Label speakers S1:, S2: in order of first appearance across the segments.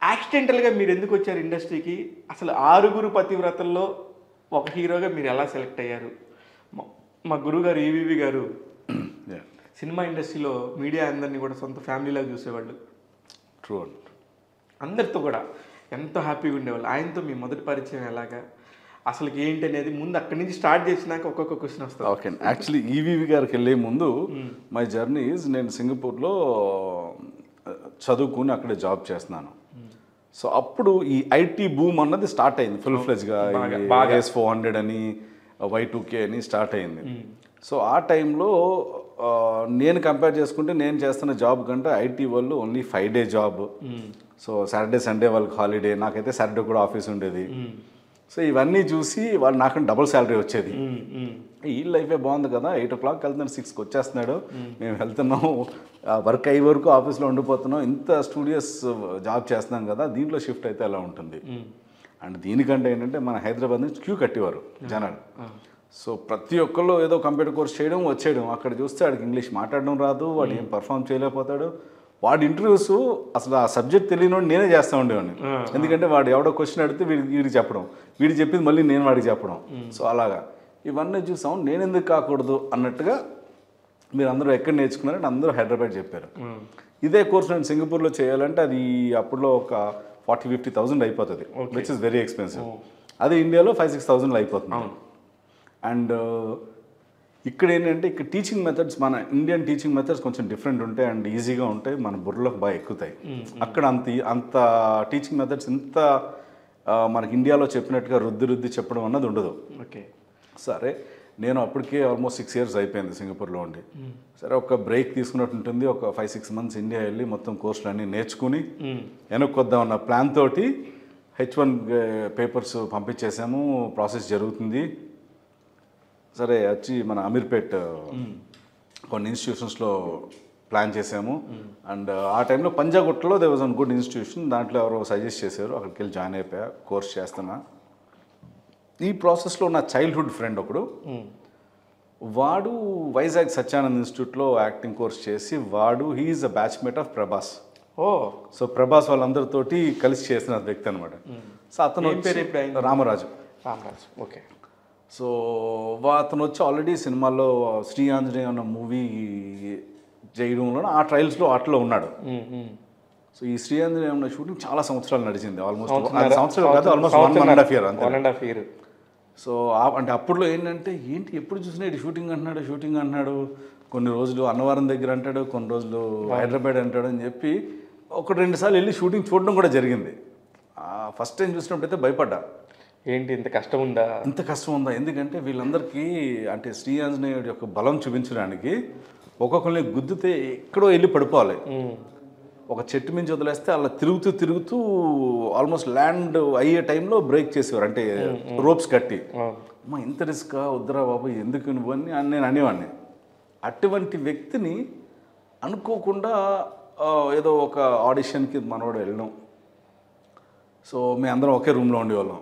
S1: యాక్సిడెంటల్గా మీరు ఎందుకు వచ్చారు ఇండస్ట్రీకి? అసలు ఆరుగురు పతివ్రతల్లో ఒక హీరోగా మీరు ఎలా సెలెక్ట్ అయ్యారు? మా గురువుగారు ఈవీవి గారు సినిమా ఇండస్ట్రీలో మీడియా అందరినీ కూడా సొంత ఫ్యామిలీలా చూసేవాళ్ళు.
S2: ట్రూ.
S1: అందరితో కూడా ఎంతో హ్యాపీగా ఉండేవాళ్ళు. ఆయనతో మీ మొదటి పరిచయం ఎలాగా, అసలు ఏంటి అనేది ముందు అక్కడి నుంచి స్టార్ట్ చేసినాక ఒక్కొక్క క్వశ్చన్ వస్తుంది.
S2: ఓకే, యాక్చువల్లీ ఈవీవి గారికి వెళ్ళే ముందు మై జర్నీ ఈజ్ నేను సింగపూర్లో చదువుకుని అక్కడే జాబ్ చేస్తున్నాను. సో అప్పుడు ఈ ఐటీ బూమ్ అన్నది స్టార్ట్ అయింది ఫుల్ ఫ్లెజ్గా. AS400 అని Y2K అని స్టార్ట్ అయింది. సో ఆ టైంలో నేను కంపేర్ చేసుకుంటే నేను చేస్తున్న జాబ్ కంటే ఐటీ వాళ్ళు only 5 day job. So Saturday Sunday వాళ్ళకి హాలిడే, నాకైతే సాటర్డే కూడా ఆఫీస్ ఉండేది. సో ఇవన్నీ చూసి వాళ్ళు నాకు డబుల్ శాలరీ వచ్చేది. ఈ లైఫే బాగుంది కదా, 8 o'clock వెళ్తున్నాడు, 6కి వచ్చేస్తున్నాడు, మేము వెళ్తున్నాం వర్క్ అయ్యే వరకు ఆఫీస్లో ఉండిపోతున్నాం, ఇంత స్టూడియోస్ జాబ్ చేస్తున్నాం కదా, దీంట్లో షిఫ్ట్ అయితే ఎలా ఉంటుంది. అండ్ దీనికంటే ఏంటంటే మన హైదరాబాద్ నుంచి క్యూ కట్టేవారు జనాలు. సో ప్రతి ఒక్కళ్ళు ఏదో కంప్యూటర్ కోర్స్ చేయడం వచ్చేయడం, అక్కడ చూస్తే వాడికి ఇంగ్లీష్ మాట్లాడడం రాదు, వాడు ఏం పర్ఫామ్ చేయలేకపోతాడు. వాడి ఇంటర్వ్యూస్ అసలు ఆ సబ్జెక్ట్ తెలియని నేనే చేస్తూ ఉండేవాడిని. ఎందుకంటే వాడు ఎవడో క్వశ్చన్ అడిగితే వీడికి చెప్పడం, వీడికి చెప్పింది మళ్ళీ నేను వాడికి చెప్పడం. సో అలాగా ఇవన్నీ చూసాం. నేను ఎందుకు కాకూడదు అన్నట్టుగా మీరు అందరూ ఎక్కడ నేర్చుకున్నారంటే అందరూ హైదరాబాద్ చెప్పారు. ఇదే కోర్స్ నేను సింగపూర్లో చేయాలంటే అది అప్పుడులో ఒక 40,000-50,000 అయిపోతుంది, విచ్ ఇస్ వెరీ ఎక్స్పెన్సివ్. అది ఇండియాలో 5,000-6,000 అయిపోతుంది. అండ్ ఇక్కడ ఏంటంటే ఇక్కడ టీచింగ్ మెథడ్స్, మన ఇండియన్ టీచింగ్ మెథడ్స్ కొంచెం డిఫరెంట్ ఉంటాయి అండ్ ఈజీగా ఉంటాయి, మన బుర్రలోకి బాగా ఎక్కుతాయి. అక్కడ అంత టీచింగ్ మెథడ్స్ ఇంత మనకి ఇండియాలో చెప్పినట్టుగా రుద్ది చెప్పడం అన్నది ఉండదు.
S1: ఓకే,
S2: సరే నేను అప్పటికే ఆల్మోస్ట్ 6 years అయిపోయింది సింగపూర్లో ఉండి. సరే ఒక బ్రేక్ తీసుకున్నట్టు ఉంటుంది, ఒక 5-6 months ఇండియా వెళ్ళి మొత్తం కోర్సులు అన్నీ నేర్చుకుని వెనక్కి వద్దామన్న ప్లాన్ తోటి H1 పేపర్స్ పంపించేసాము, ప్రాసెస్ జరుగుతుంది. సరే వచ్చి మన అమీర్పేట్ కొన్ని ఇన్స్టిట్యూషన్స్లో ప్లాన్ చేసాము. అండ్ ఆ టైంలో పంజాగుట్టలో they was one good institution, దాంట్లో ఎవరో సజెస్ట్ చేశారు, అక్కడికి వెళ్ళి జాయిన్ అయిపోయా, కోర్స్ చేస్తున్నా. ఈ ప్రాసెస్లో నా చైల్డ్హుడ్ ఫ్రెండ్ ఒకడు, వాడు వైజాగ్ సత్యానంద్ ఇన్స్టిట్యూట్లో యాక్టింగ్ కోర్స్ చేసి he is a batchmate of Prabhas. So Prabhas వాళ్ళందరితోటి కలిసి చేసిన వ్యక్తి అనమాట. సో అతను రామరాజు.
S1: ఓకే.
S2: సో అతను వచ్చి ఆల్రెడీ సినిమాల్లో శ్రీ ఆంజనేయ అన్న మూవీ చేయడంలో ఆ ట్రయల్స్లో అట్లా ఉన్నాడు. సో ఈ శ్రీ ఆంజనేయ అన్న షూటింగ్ చాలా సంవత్సరాలు నడిచింది, ఆల్మోస్ట్ 5 సంవత్సరాలు కాదు, ఆల్మోస్ట్ 1.5 years. సో అంటే అప్పట్లో ఏంటంటే ఎప్పుడు చూసినా ఇటు షూటింగ్ అంటున్నాడు, కొన్ని రోజులు అన్నవరం దగ్గర అంటాడు, కొన్ని రోజులు హైదరాబాద్ అంటాడు అని చెప్పి 1-2 సార్లు వెళ్ళి షూటింగ్ చూడడం కూడా జరిగింది. ఫస్ట్ టైం చూసినప్పుడైతే భయపడ్డా,
S1: ఏంటి ఇంత కష్టం ఉందా.
S2: ఎందుకంటే వీళ్ళందరికీ అంటే శ్రీ ఆంజనేయుడి యొక్క బలం చూపించడానికి ఒక్కొక్కరిని గుద్దితే ఎక్కడో వెళ్ళి పడిపోవాలి, ఒక చెట్టు మించి వదిలేస్తే అలా తిరుగుతూ ఆల్మోస్ట్ ల్యాండ్ అయ్యే టైంలో బ్రేక్ చేసేవారు, అంటే రోప్స్ కట్టి. అమ్మా ఇంత రిస్కా, వద్దురా బాబు ఎందుకు నువ్వు అని నేను అనేవాడిని. అటువంటి వ్యక్తిని అనుకోకుండా ఏదో ఒక ఆడిషన్కి మనోడు వెళ్ళడం. సో మేము అందరం ఒకే రూమ్లో ఉండేవాళ్ళం.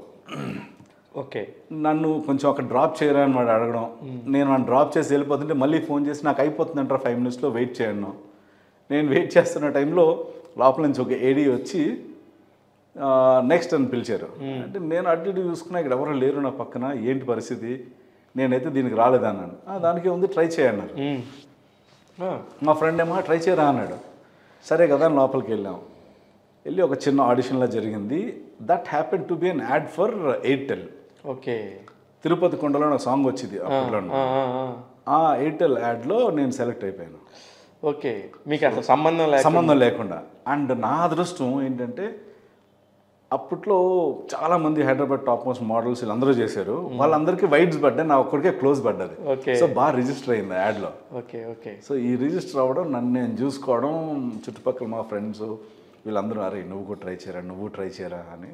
S1: ఓకే,
S2: నన్ను కొంచెం అక్కడ డ్రాప్ చేయరా అని వాడు అడగడం, నేను నన్ను డ్రాప్ చేసి వెళ్ళిపోతుంటే మళ్ళీ ఫోన్ చేసి నాకు అయిపోతుందంటారా 5 minutesలో వెయిట్ చేయను. నేను వెయిట్ చేస్తున్న టైంలో లోపల నుంచి ఒక ఏడీ వచ్చి నెక్స్ట్ అని పిలిచారు. అంటే నేను అటు ఇటు చూసుకున్నా, ఇక్కడ ఎవరు లేరు నా పక్కన, ఏంటి పరిస్థితి, నేనైతే దీనికి రాలేదన్నాను. దానికే ఉంది, ట్రై చేయన్నారు. మా ఫ్రెండ్ ఏమో ట్రై చేయరా అన్నాడు. సరే కదా అని లోపలికి వెళ్ళి ఒక చిన్న ఆడిషన్లా జరిగింది. That happen to be an add for Airtel.
S1: Okay,
S2: Tirupati కొండలో నాకు సాంగ్ వచ్చింది అప్పట్లో. ఆ ఎయిర్టెల్ యాడ్లో నేను సెలెక్ట్ అయిపోయాను.
S1: ఓకే, మీకు అసలు సంబంధం లేకుండా.
S2: అండ్ నా అదృష్టం ఏంటంటే అప్పట్లో చాలామంది హైదరాబాద్ టాప్ మోస్ట్ మోడల్స్ వీళ్ళందరూ చేశారు, వాళ్ళందరికీ వైడ్స్ పడ్డాయి, నా ఒక్కడికే క్లోజ్ పడ్డది.
S1: ఓకే,
S2: సో బాగా రిజిస్టర్ అయింది యాడ్లో.
S1: ఓకే. సో
S2: ఈ రిజిస్టర్ అవ్వడం, నన్ను నేను చూసుకోవడం, చుట్టుపక్కల మా ఫ్రెండ్స్ వీళ్ళందరూ అరే నువ్వు కూడా ట్రై చేయరా అని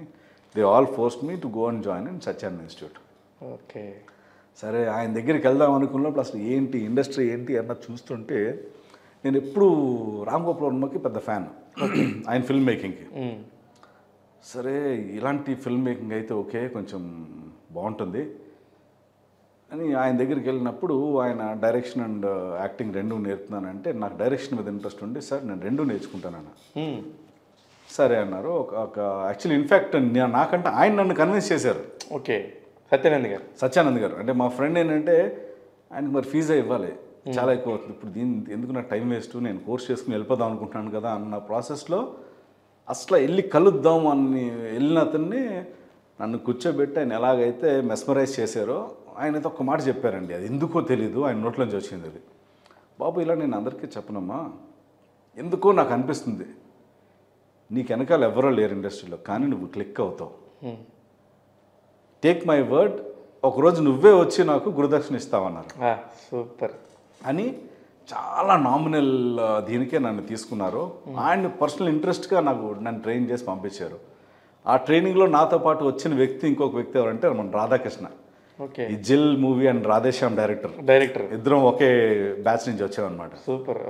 S2: they all forced me to go and join in Satyanand institute.
S1: Okay,
S2: సరే ఆయన దగ్గరికి వెళ్దాం అనుకున్నప్పుడు అసలు ఏంటి ఇండస్ట్రీ ఏంటి అన్న చూస్తుంటే నేను ఎప్పుడు రామ్ గోపాల్ వర్మకి పెద్ద ఫ్యాన్, ఆయన ఫిల్మ్ మేకింగ్కి. సరే ఇలాంటి ఫిల్మ్ మేకింగ్ అయితే ఓకే, కొంచెం బాగుంటుంది అని ఆయన దగ్గరికి వెళ్ళినప్పుడు ఆయన డైరెక్షన్ అండ్ యాక్టింగ్ 2 నేర్పుతున్నానంటే నాకు డైరెక్షన్ మీద ఇంట్రెస్ట్ ఉండి సార్ నేను 2 నేర్చుకుంటానన్న. సరే అన్నారు. ఒక యాక్చువల్లీ ఇన్ఫ్యాక్ట్ నాకంటే ఆయన నన్ను కన్విన్స్ చేశారు.
S1: ఓకే, సత్యానంద్ గారు.
S2: సత్యానంద్ గారు అంటే మా ఫ్రెండ్ ఏంటంటే ఆయనకి మరి ఫీజు ఇవ్వాలి, చాలా ఎక్కువ అవుతుంది, ఇప్పుడు ఎందుకు నాకు టైం వేస్ట్, నేను కోర్స్ చేసుకుని వెళ్ళిపోదాం అనుకుంటున్నాను కదా అన్న ప్రాసెస్లో అసలు వెళ్ళి కలుద్దాం అని వెళ్ళిన అతన్ని నన్ను కూర్చోబెట్టి ఆయన ఎలాగైతే మెస్మరైజ్ చేశారో ఆయనతో ఒక మాట చెప్పారండి. అది ఎందుకో తెలీదు, ఆయన నోట్లోంచి వచ్చింది అది. బాబు ఇలా నేను అందరికీ చెప్పనమ్మా, ఎందుకో నాకు అనిపిస్తుంది నీకు వెనకాల ఎవరో లేరు ఇండస్ట్రీలో, కానీ నువ్వు క్లిక్ అవుతావు. టేక్ మై వర్డ్, ఒకరోజు నువ్వే వచ్చి నాకు గురుదక్షిణ ఇస్తావన్నారు.
S1: సూపర్
S2: అని చాలా నామినల్ దీనికే నన్ను తీసుకున్నారు. ఆయన పర్సనల్ ఇంట్రెస్ట్గా నన్ను ట్రైన్ చేసి పంపించారు. ఆ ట్రైనింగ్లో నాతో పాటు వచ్చిన వ్యక్తి ఇంకొక వ్యక్తి ఎవరంటే మన రాధాకృష్ణ.
S1: ఓకే,
S2: ఈ జిల్ మూవీ అండ్ రాధేశ్యామ్ డైరెక్టర్ ఇద్దరం ఒకే బ్యాచ్ నుంచి వచ్చామన్నమాట.
S1: సూపర్.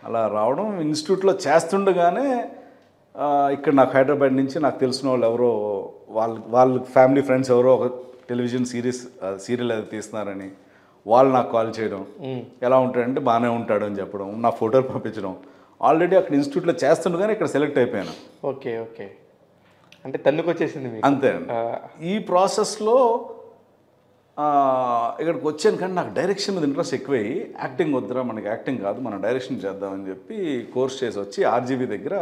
S2: అలా రావడం ఇన్స్టిట్యూట్లో చేస్తుండగానే ఇక్కడ నాకు హైదరాబాద్ నుంచి నాకు తెలిసిన వాళ్ళు ఎవరో వాళ్ళ ఫ్యామిలీ ఫ్రెండ్స్ ఎవరో ఒక టెలివిజన్ సీరియల్ అది తీస్తున్నారని వాళ్ళు నాకు కాల్ చేయడం, ఎలా ఉంటాడంటే బాగానే ఉంటాడు అని చెప్పడం, నా ఫోటోలు పంపించడం. ఆల్రెడీ అక్కడ ఇన్స్టిట్యూట్లో చేస్తుండగానే ఇక్కడ సెలెక్ట్ అయిపోయాను.
S1: ఓకే ఓకే, అంటే తన్నుకు వచ్చేసింది
S2: అంతే అండి. ఈ ప్రాసెస్లో ఇక్కడికి వచ్చాను, కానీ నాకు డైరెక్షన్ మీద ఇంట్రెస్ట్ ఎక్కువయ్యి యాక్టింగ్ వద్దురా, మనకి యాక్టింగ్ కాదు, మనం డైరెక్షన్ చేద్దామని చెప్పి కోర్స్ చేసి వచ్చి ఆర్జీబీ దగ్గర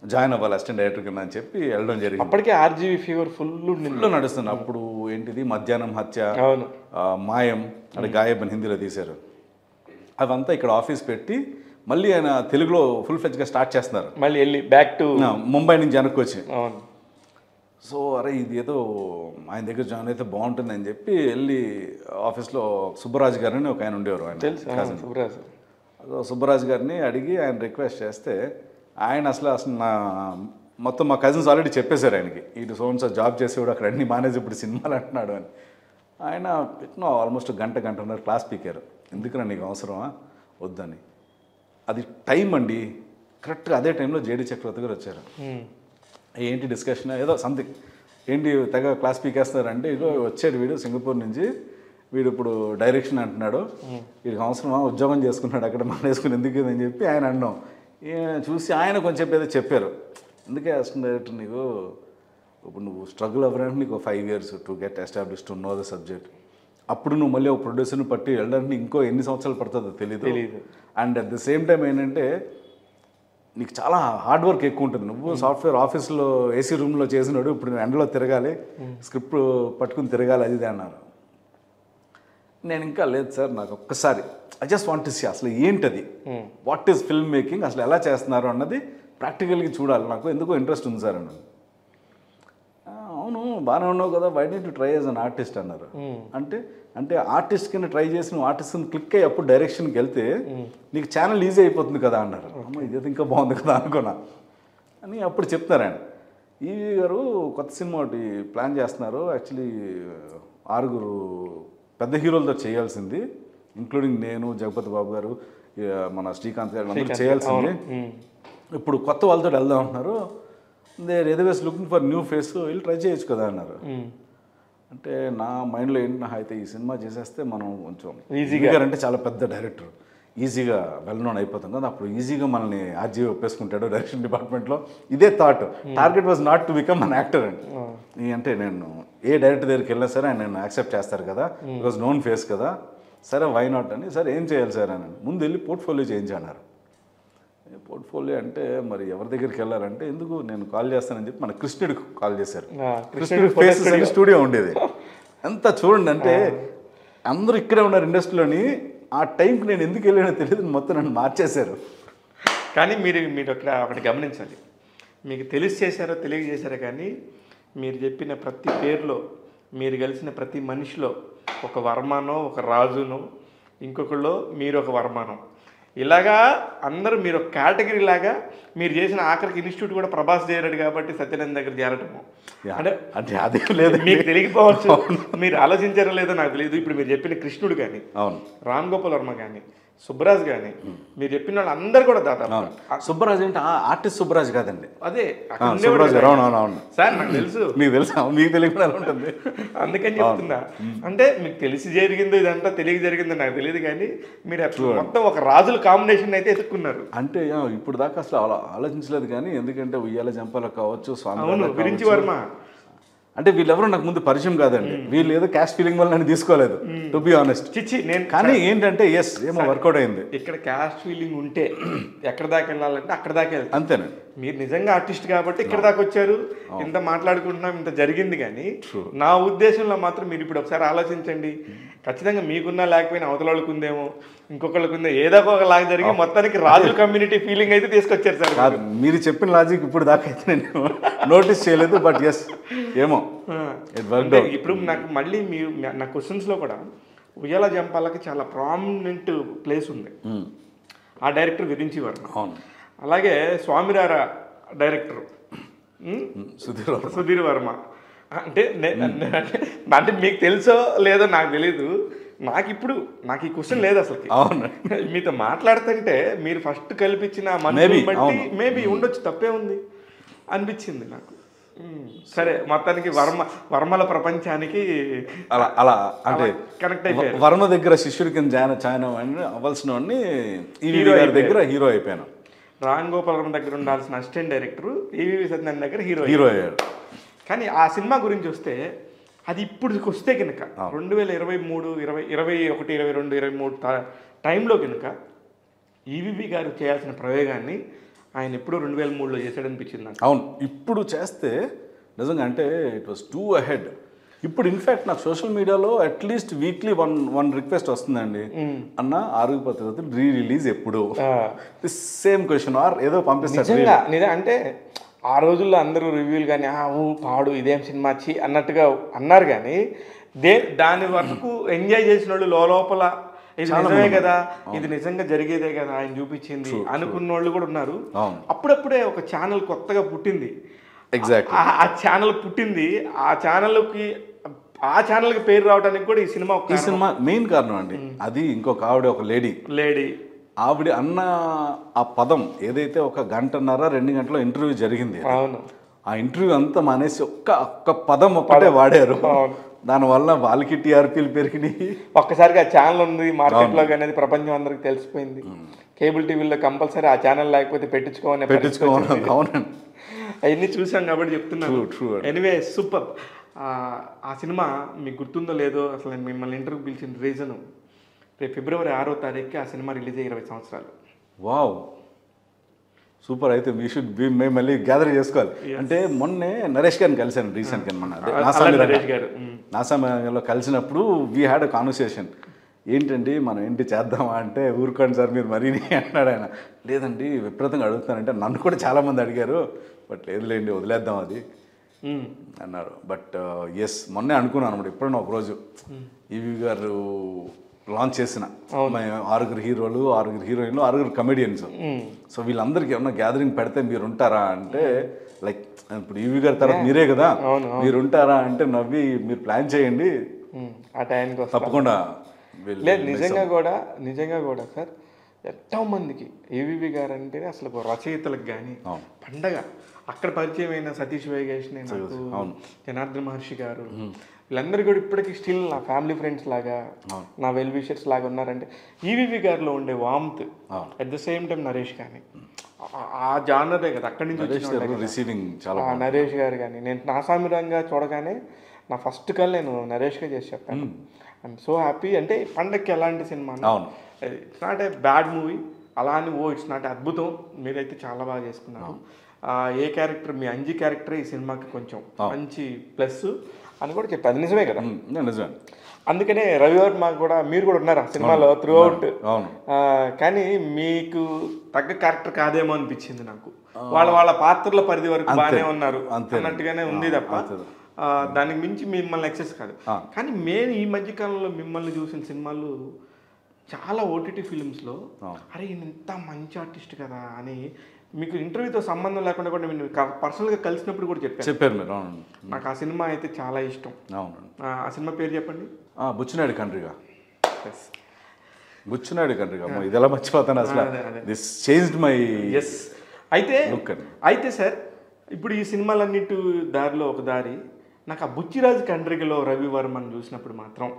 S2: జాయిన్ అవ్వాలి అసిస్టెంట్ డైరెక్టర్ కింద అని చెప్పి వెళ్ళడం జరిగింది.
S1: అప్పటికే ఆర్జీబీ ఫీవర్ ఫుల్
S2: నడుస్తుంది. అప్పుడు ఏంటిది మధ్యాహ్నం హత్య,
S1: అవును,
S2: మాయం అంటే గాయబ్ అని హిందీలో తీశారు. అవంతా ఇక్కడ ఆఫీస్ పెట్టి మళ్ళీ ఆయన తెలుగులో ఫుల్ ఫ్లెడ్జ్గా స్టార్ట్ చేస్తున్నారు.
S1: మళ్ళీ వెళ్ళి బ్యాక్ టు
S2: ముంబై నుంచి వెనక్కి వచ్చి.
S1: అవును.
S2: సో అరే ఇది ఏదో ఆయన దగ్గర జాయిన్ అయితే బాగుంటుంది అని చెప్పి వెళ్ళి ఆఫీస్లో సుబ్బరాజు గారిని ఒక ఆయన ఉండేవారు, ఆయన సుబ్బరాజు గారిని అడిగి ఆయన రిక్వెస్ట్ చేస్తే ఆయన అసలు మొత్తం మా కజిన్స్ ఆల్రెడీ చెప్పేశారు ఆయనకి, ఇటు సోన్స్ జాబ్ చేసేవాడు అక్కడ అన్ని మానేజ్ ఇప్పుడు సినిమాలు అంటున్నాడు అని. ఆయన పెట్టిన ఆల్మోస్ట్ గంటన్నర క్లాస్ పీకారు. ఎందుకన్నా నీకు అవసరమా వద్దని. అది టైం అండి, కరెక్ట్గా అదే టైంలో జేడీ చక్రవర్తి గారు వచ్చారు. ఏంటి డిస్కషన్ ఏదో సంథింగ్, ఏంటి తెగ క్లాస్ పీకేస్తారంటే ఇగో వచ్చాడు వీడు సింగపూర్ నుంచి, వీడు ఇప్పుడు డైరెక్షన్ అంటున్నాడు, వీడికి అవసరమా, ఉద్యోగం చేసుకున్నాడు అక్కడ మానేసుకుని ఎందుకు అని చెప్పి ఆయన అన్నాం. చూసి ఆయన కొంచెం ఏదో చెప్పారు, ఎందుకే అసిస్టెంట్ డైరెక్టర్ నీకు ఇప్పుడు నువ్వు స్ట్రగుల్ అవ్వడానికి నీకు 5 years to get establish to know the subject, అప్పుడు నువ్వు మళ్ళీ ఒక ప్రొడ్యూసర్ని పట్టి వెళ్ళడానికి ఇంకో ఎన్ని సంవత్సరాలు పడుతుందో తెలియదు. And at the same time ఏంటంటే నీకు చాలా హార్డ్ వర్క్ ఎక్కువ ఉంటుంది. నువ్వు సాఫ్ట్వేర్ ఆఫీస్లో ఏసీ రూమ్లో చేసినాడు, ఇప్పుడు నువ్వు ఎండలో తిరగాలి, స్క్రిప్ట్ పట్టుకుని తిరగాలి, అది అన్నారు. నేను ఇంకా లేదు సార్, నాకు ఒక్కసారి I just want to see అసలు ఏంటది, వాట్ ఈస్ ఫిల్మ్ మేకింగ్, అసలు ఎలా చేస్తున్నారు అన్నది ప్రాక్టికల్గా చూడాలి, నాకు ఎందుకో ఇంట్రెస్ట్ ఉంది సార్ అన్నాను. అవును బాగానే ఉన్నావు కదా, why need to try as an artist అన్నారు. అంటే ఆర్టిస్ట్ కింద ట్రై చేసి నువ్వు ఆర్టిస్ట్ క్లిక్ అయ్యి అప్పుడు డైరెక్షన్కి వెళ్తే నీకు ఛానల్ ఈజీ అయిపోతుంది కదా అన్నారు. అమ్మ ఇదేదో ఇంకా బాగుంది కదా అనుకున్నా అని అప్పుడు చెప్తున్నారు ఆయన. ఈవీ గారు కొత్త సినిమా ఒకటి ప్లాన్ చేస్తున్నారు, యాక్చువల్లీ 6 పెద్ద హీరోలతో చేయాల్సింది, ఇంక్లూడింగ్ నేను, జగపతి బాబు గారు, మన శ్రీకాంత్ గారు అందరూ చేయాల్సింది, ఇప్పుడు కొత్త వాళ్ళతో వెళ్దాం అంటున్నారు. ఎదవేస్ లుకింగ్ ఫర్ న్యూ ఫేస్, వెళ్ళి ట్రై చేయొచ్చు కదా అన్నారు. అంటే నా మైండ్లో ఏంటి, అయితే ఈ సినిమా చేసేస్తే మనం కొంచెం ఈజీగా, అంటే చాలా పెద్ద డైరెక్టర్, ఈజీగా వెల్ నోన్ అయిపోతాం కదా, అప్పుడు ఈజీగా మనల్ని ఆర్జీవి ఒప్పేసుకుంటాడు డైరెక్షన్ డిపార్ట్మెంట్లో. ఇదే thought, target was not to become an actor అండి. అంటే నేను ఏ డైరెక్టర్ దగ్గరికి వెళ్ళినా సరే ఆయన నన్ను యాక్సెప్ట్ చేస్తారు కదా, బికాజ్ నోన్ ఫేస్ కదా, సరే వై నాట్ అని. సరే ఏం చేయాలి సార్ అని ముందు వెళ్ళి పోర్ట్ఫోలియో చేయించన్నారు. పోర్ట్ఫోలియో అంటే మరి ఎవరి దగ్గరికి వెళ్ళాలంటే, ఎందుకు నేను కాల్ చేస్తానని చెప్పి మన కృష్ణుడికి కాల్ చేశారు. కృష్ణుడి ఫేసెస్ అని స్టూడియో ఉండేది. అంతా చూడండి, అంటే అందరూ ఇక్కడే ఉన్నారు ఇండస్ట్రీలోని, ఆ టైంకి నేను ఎందుకు వెళ్ళానో తెలియదు, మొత్తం నన్ను మార్చేశారు.
S1: కానీ మీరు ఒకటి గమనించాలి, మీకు తెలిసి చేశారో తెలియజేశారో కానీ మీరు చెప్పిన ప్రతి పేరులో, మీరు కలిసిన ప్రతి మనిషిలో ఒక వర్మనో, ఒక రాజునో, ఇంకొకళ్ళు మీరు ఒక వర్మనో, ఇలాగా అందరూ మీరు ఒక కేటగిరీ లాగా మీరు చేసిన ఆఖరికి ఇన్స్టిట్యూట్ కూడా ప్రభాస్ చేరాడు కాబట్టి సత్యానంద్ దగ్గర చేరటము
S2: అంటే అదే లేదు,
S1: మీకు తెలియకపోవచ్చు, మీరు ఆలోచించారో లేదో నాకు తెలియదు. ఇప్పుడు మీరు చెప్పిన కృష్ణుడు కానీ,
S2: అవును,
S1: రామ్ గోపాల్ వర్మ కానీ, సుబ్బరాజ్ కానీ మీరు చెప్పిన వాళ్ళు అందరు కూడా దాదాపు
S2: సుబ్బరాజ్ అంటే ఆర్టిస్ట్ సుబ్బరాజ్ కాదండి,
S1: అదే
S2: సుబ్బరాజ్ గారు. అవును
S1: సార్ నాకు తెలుసు,
S2: మీకు తెలుసా? మీకు తెలియకుండా ఉంటుంది,
S1: అందుకని చెప్తున్నా. అంటే మీకు తెలిసి జరిగిందో ఇదంతా తెలియక జరిగిందో నాకు తెలియదు, కానీ మీరు మొత్తం ఒక రాజుల కాంబినేషన్ అయితే ఎత్తుక్కున్నారు.
S2: అంటే ఇప్పుడు దాకా అసలు ఆలోచించలేదు, కానీ ఎందుకంటే ఉయ్యాల జంపాల కావచ్చు,
S1: అవును విరించి వర్మ
S2: అంటే వీళ్ళెవరూ నాకు ముందు పరిచయం కాదండి. వీళ్ళు ఏదో క్యాష్ ఫీలింగ్ వల్ల నన్ను తీసుకోలేదు, టు బి ఆనెస్ట్.
S1: నేను
S2: కానీ ఏంటంటే ఎస్ ఏమో వర్కౌట్ అయింది.
S1: ఇక్కడ క్యాష్ ఫీలింగ్ ఉంటే ఎక్కడ దాకా వెళ్ళాలంటే అక్కడ దాకా వెళ్తాం.
S2: అంతేనండి.
S1: మీరు నిజంగా ఆర్టిస్ట్ కాబట్టి ఇక్కడ దాకా వచ్చారు, ఇంత మాట్లాడుకుంటున్నాం, ఇంత జరిగింది. కానీ నా ఉద్దేశంలో మాత్రం మీరు ఇప్పుడు ఒకసారి ఆలోచించండి, ఖచ్చితంగా మీకున్నా లేకపోయినా అవతల వాళ్ళకు ఉందేమో, ఇంకొకళ్ళకు ఉందో, ఏదో ఒక లాగా జరిగి మొత్తానికి రాజుల కమ్యూనిటీ ఫీలింగ్ అయితే తీసుకొచ్చారు సార్.
S2: కాదు, మీరు చెప్పిన లాజిక్ ఇప్పుడు దాకా అయితే నేను నోటీస్ చేయలేదు, బట్ ఎస్ ఏమో
S1: ఇప్పుడు నాకు మళ్ళీ మీరు నా క్వశ్చన్స్లో కూడా ఉయ్యాల జంపాలకి చాలా ప్రామినెంట్ ప్లేస్ ఉంది. ఆ డైరెక్టర్ విరించి వర్మ, అలాగే స్వామిరార డైరెక్టర్ సుధీర్ వర్మ. అంటే అంటే మీకు తెలుసో లేదో నాకు తెలీదు, నాకు ఈ క్వశ్చన్ లేదు అసలు. మీతో మాట్లాడుతుంటే మీరు ఫస్ట్ కల్పించిన మనుషులు బట్టి మేబీ ఉండొచ్చు, తప్పే ఉంది అనిపించింది నాకు. సరే, మొత్తానికి వర్మల ప్రపంచానికి
S2: అలా అంటే
S1: కనెక్ట్ అయిపోయారు.
S2: వర్మ దగ్గర శిష్యుడి కింద జాయిన్ అవ్వాల్సిన వాడిని ఈవీవి గారి దగ్గర హీరో అయిపోయాను.
S1: రామ్ గోపాల్ వర్మ దగ్గర ఉండాల్సిన అసిస్టెంట్ డైరెక్టర్ ఈవీవి సత్యనారాయణ దగ్గర హీరో అయ్యాడు. కానీ ఆ సినిమా గురించి వస్తే, అది ఇప్పుడు వస్తే కనుక 2023, 21, 22, 23 టైంలో కనుక ఈవీవి గారు చేయాల్సిన ప్రయోగాన్ని ఆయన ఎప్పుడో 2003లో చేశాడనిపించింది నాకు.
S2: అవును, ఇప్పుడు చేస్తే నిజంగా అంటే ఇట్ వాస్ టూ అహెడ్. ఇప్పుడు ఇన్ఫ్యాక్ట్ నాకు సోషల్ మీడియాలో అట్లీస్ట్ వీక్లీ వన్ రిక్వెస్ట్ వస్తుందండి, అన్న 6 పద్ధతులు రిలీజ్ ఎప్పుడు, ది సేమ్ క్వశ్చన్ ఆర్ ఏదో పంపిస్తారు.
S1: అంటే ఆ రోజుల్లో అందరూ రివ్యూలు కానీ పాడు ఇదేం సినిమా చి అన్నట్టుగా అన్నారు, కానీ దాని వరకు ఎంజాయ్ చేసిన వాళ్ళు లోపల ఇది నిజమే కదా, ఇది నిజంగా జరిగేదే కదా ఆయన చూపించింది అనుకున్న వాళ్ళు కూడా ఉన్నారు. అప్పుడప్పుడే ఒక ఛానల్ కొత్తగా పుట్టింది.
S2: ఎగ్జాక్ట్లీ
S1: ఆ ఛానల్ పుట్టింది. ఆ ఛానల్కి పేరు రావడానికి కూడా ఈ సినిమా
S2: మెయిన్ కారణం అండి. అది ఇంకొక ఆవిడ, ఒక లేడీ ఆవిడ అన్న ఆ పదం ఏదైతే ఒక 1.5-2 గంటల ఇంటర్వ్యూ జరిగింది,
S1: అవును,
S2: ఆ ఇంటర్వ్యూ అంతా మానేసి ఒక్క పదం ఒక్కటే వాడారు. దానివల్ల వాళ్ళకి టీఆర్పీలు పెరిగినాయి.
S1: ఒక్కసారిగా ఆ ఛానల్ ఉంది మార్కెట్లో అనేది ప్రపంచం అందరికి తెలిసిపోయింది. కేబుల్ టీవీలో కంపల్సరీ ఆ ఛానల్ లేకపోతే పెట్టించుకోవాలి.
S2: అవునండి,
S1: అవన్నీ చూసాం కాబట్టి చెప్తున్నాను. Anyway super. ఆ సినిమా మీకు గుర్తుందో లేదో, అసలు నేను మిమ్మల్ని ఇంటర్వ్యూ పిలిచిన రీజను, రేపు ఫిబ్రవరి 6వ తారీఖుకి ఆ సినిమా రిలీజ్ అయ్యి 20 సంవత్సరాలు.
S2: Wow, super. అయితే మేము మళ్ళీ గ్యాదర్ చేసుకోవాలి. అంటే మొన్నే నరేష్ గారిని కలిశాను రీసెంట్గా, నాసామిలో కలిసినప్పుడు వీ హ్యాడ్ అ కాన్వర్సేషన్. ఏంటండి మనం ఏంటి చేద్దామా అంటే, ఊరుకోండి సార్ మీరు మరీ అన్నాడు ఆయన. లేదండి విపరీతంగా అడుగుతానంటే, నన్ను కూడా చాలామంది అడిగారు, బట్ లేదులేండి వదిలేద్దాం అది అన్నారు. బట్ ఎస్ మొన్నే అనుకున్నాను అనమాట, ఎప్పుడైనా ఒకరోజు ఈవీ గారు లాంచ్ చేసిన 6 హీరోలు, 6 హీరోయిన్లు, 6 కమెడియన్స్. సో వీళ్ళందరికీ ఏమన్నా గ్యాదరింగ్ పెడితే మీరు ఉంటారా అంటే, లైక్ ఇప్పుడు ఈవీ గారి తర్వాత మీరే కదా, మీరు ఉంటారా అంటే నవ్వి, మీరు ప్లాన్ చేయండి
S1: ఆ టైంకి
S2: తప్పకుండా.
S1: లేదు నిజంగా కూడా సార్, ఎంతో మందికి ఈవీవి గారు అంటేనే అసలు రచయితలకు కానీ పండగ. అక్కడ పరిచయం అయిన సతీష్ వైగేష్ని, నాకు జనార్దన్ మహర్షి గారు, వీళ్ళందరూ కూడా ఇప్పటికీ స్టిల్ నా ఫ్యామిలీ ఫ్రెండ్స్ లాగా, నా వెల్ విషర్స్ లాగా ఉన్నారంటే ఈవీవి గారిలో ఉండే warmth. At the same time Naresh కానీ ఆ జానరే కదా, అక్కడి నుంచి నరేష్ గారు కానీ. నేను నాసామిరంగా చూడగానే నా ఫస్ట్ కాల్ నేను నరేష్గా చేసి చెప్పాను. I'm so happy. అంటే పండగకి ఎలాంటి cinema, it's not a bad movie అలా అని ఇట్స్ నాట్ అద్భుతం, మీరైతే చాలా బాగా చేసుకున్నారు. ఏ క్యారెక్టర్, మీ అంజీ క్యారెక్టర్ ఈ సినిమాకి కొంచెం మంచి ప్లస్ అని కూడా చెప్పారు. అది నిజమే కదా,
S2: నిజమే.
S1: అందుకనే రవివర్మ కూడా, మీరు కూడా ఉన్నారు ఆ సినిమాలో త్రూ అవుట్. కానీ మీకు తగ్గ క్యారెక్టర్ కాదేమో అనిపించింది నాకు. వాళ్ళ పాత్రల పరిధి వరకు బాగానే ఉన్నారు అన్నట్టుగానే ఉంది తప్ప దానికి మించి మిమ్మల్ని ఎక్సెస్ కాదు. కానీ నేను ఈ మధ్యకాలంలో మిమ్మల్ని చూసిన సినిమాలు చాలా ఓటీటీ ఫిలిమ్స్లో, అరే ఇంత మంచి ఆర్టిస్ట్ కదా అని, మీకు ఇంటర్వ్యూతో సంబంధం లేకుండా కూడా నేను పర్సనల్గా కలిసినప్పుడు కూడా
S2: చెప్పారు మీరు.
S1: నాకు ఆ సినిమా అయితే చాలా ఇష్టం.
S2: అవును,
S1: ఆ సినిమా పేరు చెప్పండి.
S2: బుచ్చినాయుడు కండ్రిగా. బుచ్చినాయుడు కండ్రిగ అమ్మ ఇది ఎలా మర్చిపోతాను అసలు. దిస్ చేంజ్డ్ మై
S1: ఎస్. అయితే
S2: లుక్ అని.
S1: అయితే సార్ ఇప్పుడు ఈ సినిమాలన్నిటి దారిలో ఒక దారి నాకు ఆ బుచ్చిరాజు కండ్రిగలో రవివర్మని చూసినప్పుడు మాత్రం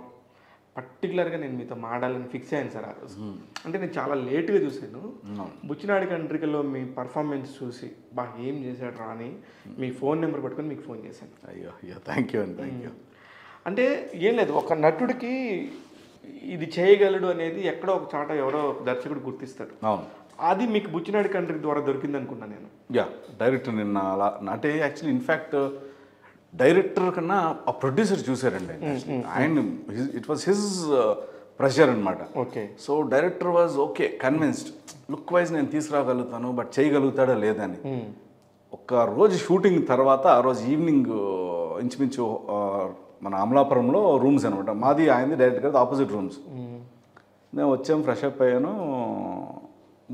S1: పర్టికులర్గా నేను మీతో మాడాలని ఫిక్స్ అయ్యాను సార్ ఆ రోజు. అంటే నేను చాలా లేట్గా చూశాను. బుచ్చినాయుడు కండ్రిగలో మీ పర్ఫార్మెన్స్ చూసి బాగా ఏం చేశాడు రా అని మీ ఫోన్ నెంబర్ పట్టుకొని మీకు ఫోన్ చేశాను.
S2: అయ్యో థ్యాంక్ యూ అండి, థ్యాంక్ యూ.
S1: అంటే ఏం లేదు, ఒక నటుడికి ఇది చేయగలడు అనేది ఎక్కడో ఒక చాట ఎవరో ఒక దర్శకుడు గుర్తిస్తాడు.
S2: అవును,
S1: అది మీకు బుచ్చినాయుడు కండ్రి ద్వారా దొరికింది అనుకున్నా నేను.
S2: యా డైరెక్టర్ నిన్న అలా అంటే యాక్చువల్లీ ఇన్ఫ్యాక్ట్ డైరెక్టర్ కన్నా ఆ ప్రొడ్యూసర్ చూసారండి ఆయన. ఇట్ వాస్ హిజ్ ప్రెషర్ అనమాట.
S1: Okay.
S2: So director was okay convinced look wise నేను తీసుకురాగలుగుతాను బట్ చేయగలుగుతాడా లేదని. ఒక రోజు షూటింగ్ తర్వాత ఆ రోజు ఈవినింగ్ ఇంచుమించు మన అమలాపురంలో రూమ్స్ అనమాట, మాది ఆయనది డైరెక్ట్ గారి ఆపోజిట్ రూమ్స్. నేను వచ్చాము, ఫ్రెష్ అప్ అయ్యాను,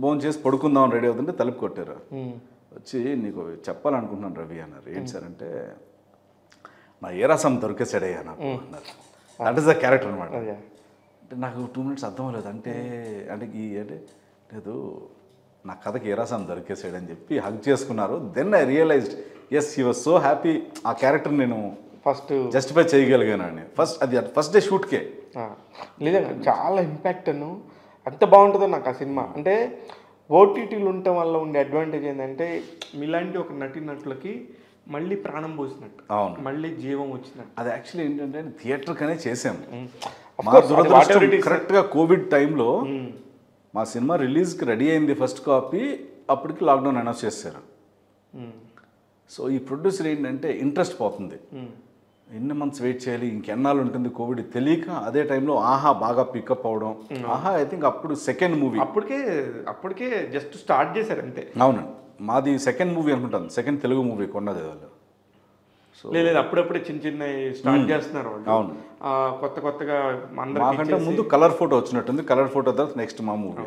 S2: భోజనం చేసి పడుకుందాం రెడీ అవుతుంటే తలుపు కొట్టారు. వచ్చి నీకు చెప్పాలనుకుంటున్నాను రవి అన్నారు. ఏంటి సార్ అంటే నా ఏరాసం దొరికేసాడయ్యా నాకు అన్నారు. దట్ ఈస్ ద క్యారెక్టర్ అనమాట. అంటే నాకు 2 minutes అర్థం అవ్వలేదు. అంటే లేదు నా కథకి ఏరాసం దొరికేసాడని చెప్పి హగ్ చేసుకున్నారు. Then I realized yes he was so happy. ఆ క్యారెక్టర్ నేను
S1: ఫస్ట్
S2: జస్టిఫై చేయగలిగాను అని. ఫస్ట్ డే షూట్కే
S1: నిజంగా చాలా ఇంపాక్ట్ అను అంత బాగుంటుందో నాకు ఆ సినిమా. అంటే ఓటీటీలు ఉండటం వల్ల ఉండే అడ్వాంటేజ్ ఏంటంటే మీలాంటి ఒక నటులకి మళ్ళీ ప్రాణం పోసినట్టు,
S2: అవును,
S1: మళ్ళీ జీవం వచ్చినట్టు.
S2: అది యాక్చువల్లీ ఏంటంటే థియేటర్కనే చేసాము. మా దురదృష్టం కరెక్ట్గా కోవిడ్ టైంలో మా సినిమా రిలీజ్కి రెడీ అయింది ఫస్ట్ కాపీ, అప్పటికి లాక్డౌన్ అనౌన్స్ చేశారు. సో ఈ ప్రొడ్యూసర్ ఏంటంటే ఇంట్రెస్ట్ పోతుంది, ఎన్ని మంత్స్ వెయిట్ చేయాలి, ఇంకెన్నాళ్ళు ఉంటుంది కోవిడ్ తెలియక అదే టైంలో ఆహా బాగా పికప్ అవడం. ఆహా ఐ థింక్ అప్పుడు సెకండ్ మూవీ,
S1: అప్పటికే జస్ట్ స్టార్ట్ చేశారు అంతే.
S2: అవునండి, మాది సెకండ్ మూవీ అనుకుంటాను, సెకండ్ తెలుగు మూవీ కొన్నది వాళ్ళు.
S1: సో లేదు అప్పుడప్పుడే చిన్న చిన్న స్టార్ట్ చేస్తున్నారు వాళ్ళు.
S2: అవును,
S1: కొత్తగా
S2: మాకంటే ముందు కలర్ ఫోటో వచ్చినట్టుంది, కలర్ ఫోటో తర్వాత నెక్స్ట్ మా మూవీ.